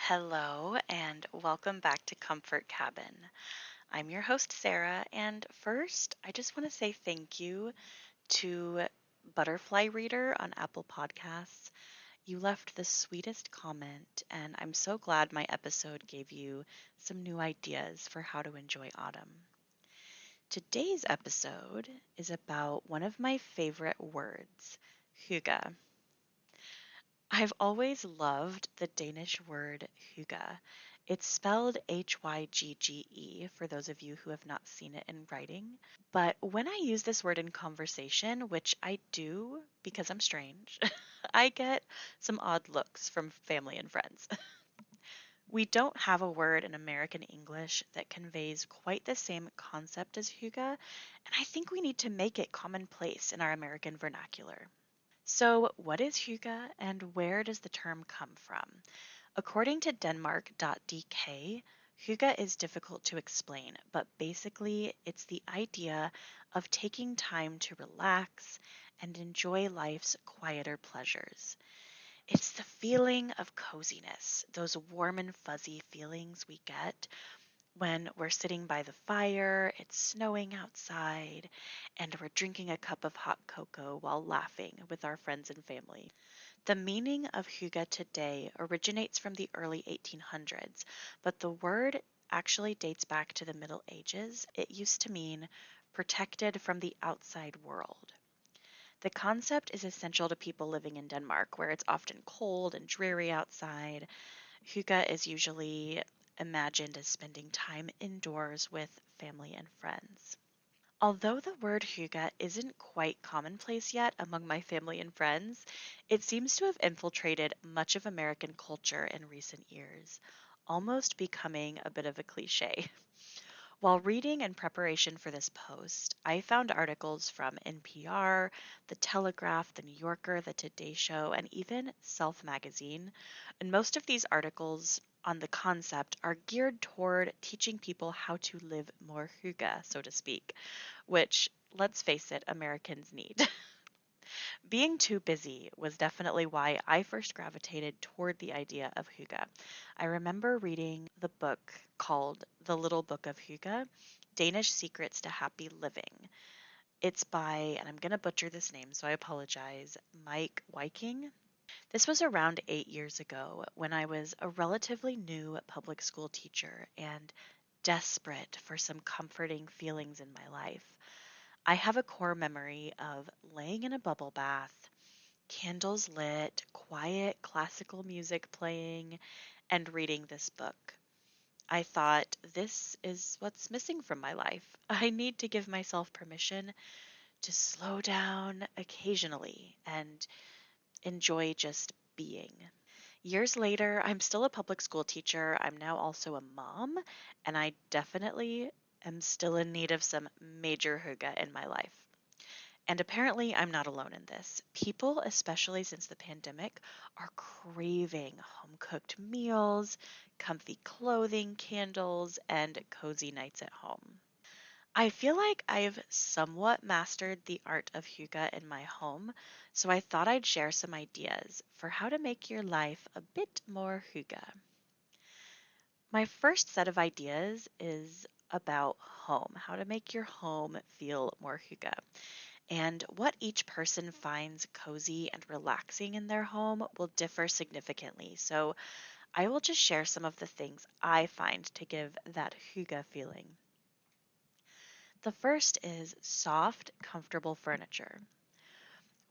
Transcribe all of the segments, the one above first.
Hello, and welcome back to Comfort Cabin. I'm your host, Sarah, and first, I just want to say thank you to Butterfly Reader on Apple Podcasts. You left the sweetest comment, and I'm so glad my episode gave you some new ideas for how to enjoy autumn. Today's episode is about one of my favorite words, hygge. I've always loved the Danish word hygge. It's spelled Hygge for those of you who have not seen it in writing. But when I use this word in conversation, which I do because I'm strange, I get some odd looks from family and friends. We don't have a word in American English that conveys quite the same concept as hygge, and I think we need to make it commonplace in our American vernacular. So, what is hygge and where does the term come from? According to Denmark.dk, hygge is difficult to explain, but basically it's the idea of taking time to relax and enjoy life's quieter pleasures. It's the feeling of coziness, those warm and fuzzy feelings we get when we're sitting by the fire, it's snowing outside, and we're drinking a cup of hot cocoa while laughing with our friends and family. The meaning of hygge today originates from the early 1800s, but the word actually dates back to the Middle Ages. It used to mean protected from the outside world. The concept is essential to people living in Denmark, where it's often cold and dreary outside. Hygge is usually imagined as spending time indoors with family and friends. Although the word hygge isn't quite commonplace yet among my family and friends, it seems to have infiltrated much of American culture in recent years, almost becoming a bit of a cliche. While reading in preparation for this post, I found articles from NPR, The Telegraph, The New Yorker, The Today Show, and even Self magazine. And most of these articles on the concept are geared toward teaching people how to live more hygge, so to speak, which, let's face it, Americans need. Being too busy was definitely why I first gravitated toward the idea of hygge. I remember reading the book called The Little Book of Hygge, Danish Secrets to Happy Living. It's by, and I'm going to butcher this name, so I apologize, Mike Viking. This was around 8 years ago when I was a relatively new public school teacher and desperate for some comforting feelings in my life. I have a core memory of laying in a bubble bath, candles lit, quiet classical music playing, and reading this book. I thought, this is what's missing from my life. I need to give myself permission to slow down occasionally and enjoy just being. Years later, I'm still a public school teacher. I'm now also a mom, and I definitely am still in need of some major hygge in my life. And apparently, I'm not alone in this. People, especially since the pandemic, are craving home cooked meals, comfy clothing, candles, and cozy nights at home. I feel like I've somewhat mastered the art of hygge in my home, so I thought I'd share some ideas for how to make your life a bit more hygge. My first set of ideas is about home, how to make your home feel more hygge. And what each person finds cozy and relaxing in their home will differ significantly. So I will just share some of the things I find to give that hygge feeling. The first is soft, comfortable furniture.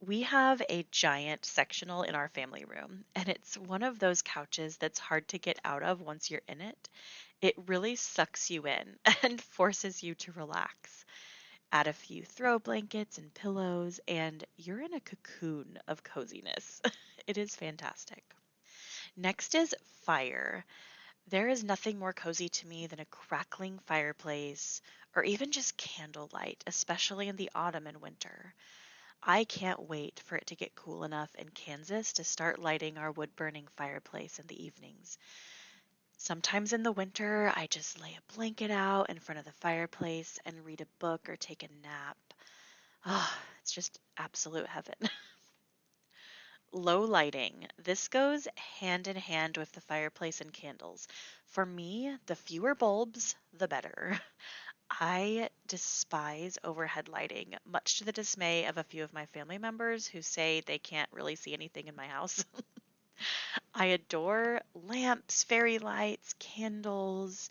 We have a giant sectional in our family room, and it's one of those couches that's hard to get out of once you're in it. It really sucks you in and forces you to relax. Add a few throw blankets and pillows, and you're in a cocoon of coziness. It is fantastic. Next is fire. There is nothing more cozy to me than a crackling fireplace or even just candlelight, especially in the autumn and winter. I can't wait for it to get cool enough in Kansas to start lighting our wood burning fireplace in the evenings. Sometimes in the winter, I just lay a blanket out in front of the fireplace and read a book or take a nap. Oh, it's just absolute heaven. Low lighting. This goes hand in hand with the fireplace and candles. For me, the fewer bulbs, the better. I despise overhead lighting, much to the dismay of a few of my family members who say they can't really see anything in my house. I adore lamps, fairy lights, candles.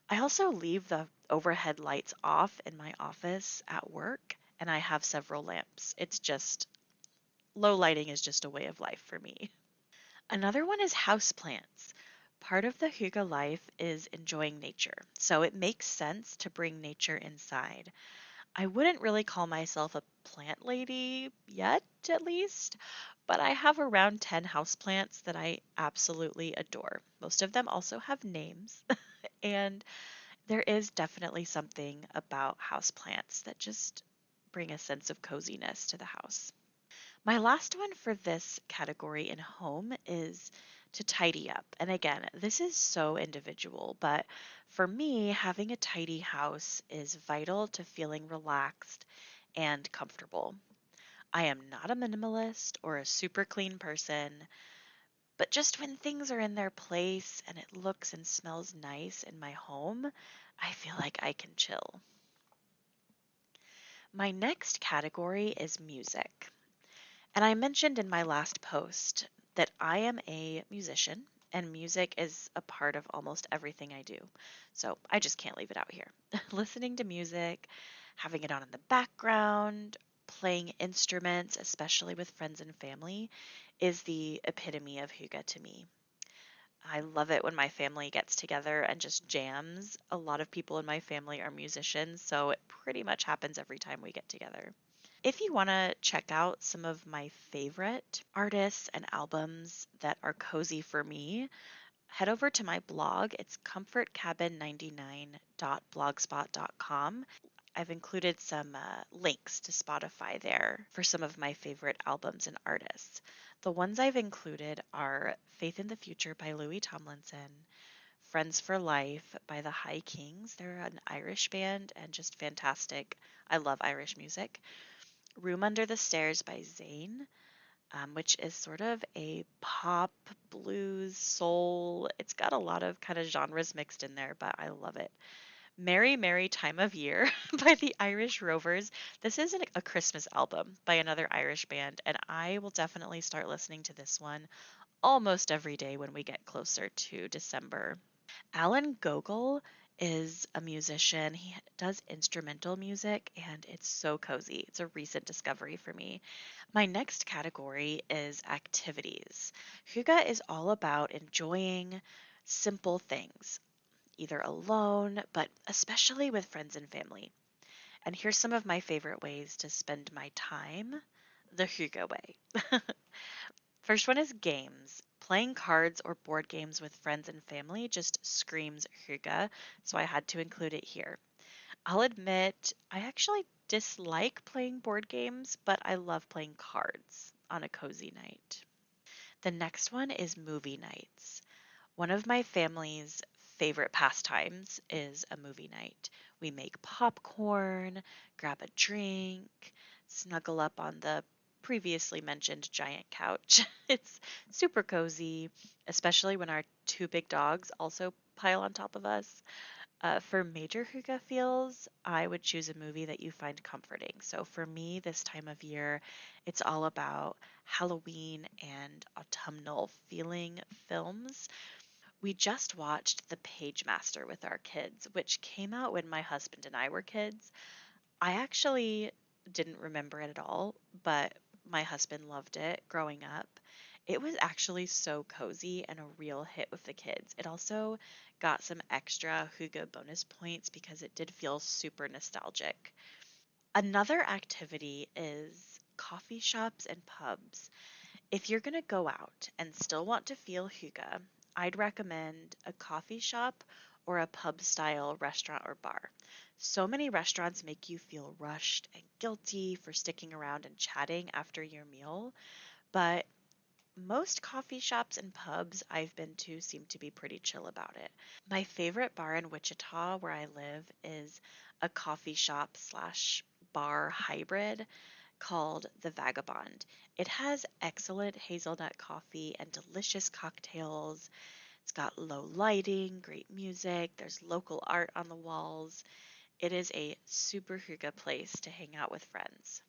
I also leave the overhead lights off in my office at work, and I have several lamps. It's just low lighting is just a way of life for me. Another one is houseplants. Part of the Hygge life is enjoying nature, so it makes sense to bring nature inside. I wouldn't really call myself a plant lady yet, at least, but I have around 10 houseplants that I absolutely adore. Most of them also have names, and there is definitely something about houseplants that just bring a sense of coziness to the house. My last one for this category in home is to tidy up. And again, this is so individual, but for me, having a tidy house is vital to feeling relaxed and comfortable. I am not a minimalist or a super clean person, but just when things are in their place and it looks and smells nice in my home, I feel like I can chill. My next category is music. And I mentioned in my last post that I am a musician and music is a part of almost everything I do. So I just can't leave it out here. Listening to music, having it on in the background, playing instruments, especially with friends and family, is the epitome of hygge to me. I love it when my family gets together and just jams. A lot of people in my family are musicians, so it pretty much happens every time we get together. If you want to check out some of my favorite artists and albums that are cozy for me, head over to my blog. It's comfortcabin99.blogspot.com. I've included some links to Spotify there for some of my favorite albums and artists. The ones I've included are Faith in the Future by Louis Tomlinson, Friends for Life by the High Kings. They're an Irish band and just fantastic. I love Irish music. Room Under the Stairs by Zayn, which is sort of a pop, blues, soul. It's got a lot of kind of genres mixed in there, but I love it. Merry, Merry Time of Year by the Irish Rovers. This is a Christmas album by another Irish band, and I will definitely start listening to this one almost every day when we get closer to December. Alan Gogol is a musician. He does instrumental music and it's so cozy. It's a recent discovery for me. My next category is activities. Hygge is all about enjoying simple things, either alone, but especially with friends and family. And here's some of my favorite ways to spend my time the Hygge way. First one is games. Playing cards or board games with friends and family just screams hygge, so I had to include it here. I'll admit, I actually dislike playing board games, but I love playing cards on a cozy night. The next one is movie nights. One of my family's favorite pastimes is a movie night. We make popcorn, grab a drink, snuggle up on the previously mentioned giant couch. It's super cozy, especially when our two big dogs also pile on top of us. For major hygge feels, I would choose a movie that you find comforting. So for me, this time of year, it's all about Halloween and autumnal feeling films. We just watched The Pagemaster with our kids, which came out when my husband and I were kids. I actually didn't remember it at all, but my husband loved it growing up. It was actually so cozy and a real hit with the kids. It also got some extra Hygge bonus points because it did feel super nostalgic. Another activity is coffee shops and pubs. If you're going to go out and still want to feel hygge, I'd recommend a coffee shop or a pub style restaurant or bar. So many restaurants make you feel rushed and guilty for sticking around and chatting after your meal, but most coffee shops and pubs I've been to seem to be pretty chill about it. My favorite bar in Wichita, where I live, is a coffee shop slash bar hybrid. called The Vagabond. It has excellent hazelnut coffee and delicious cocktails. It's got low lighting, great music, there's local art on the walls. It is a super hygge place to hang out with friends.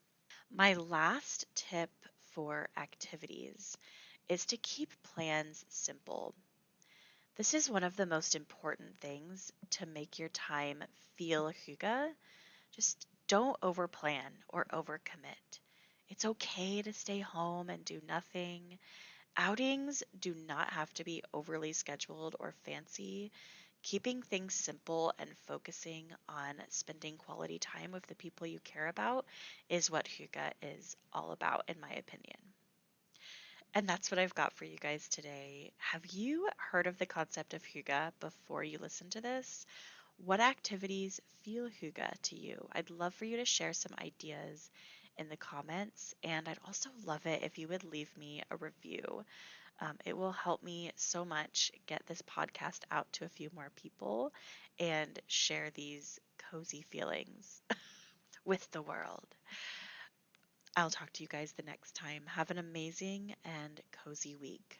My last tip for activities is to keep plans simple. This is one of the most important things to make your time feel hygge. Just don't overplan or overcommit. It's okay to stay home and do nothing. Outings do not have to be overly scheduled or fancy. Keeping things simple and focusing on spending quality time with the people you care about is what hygge is all about, in my opinion. And that's what I've got for you guys today. Have you heard of the concept of hygge before you listen to this? What activities feel hygge to you? I'd love for you to share some ideas in the comments, and I'd also love it if you would leave me a review. It will help me so much get this podcast out to a few more people and share these cozy feelings with the world. I'll talk to you guys the next time. Have an amazing and cozy week.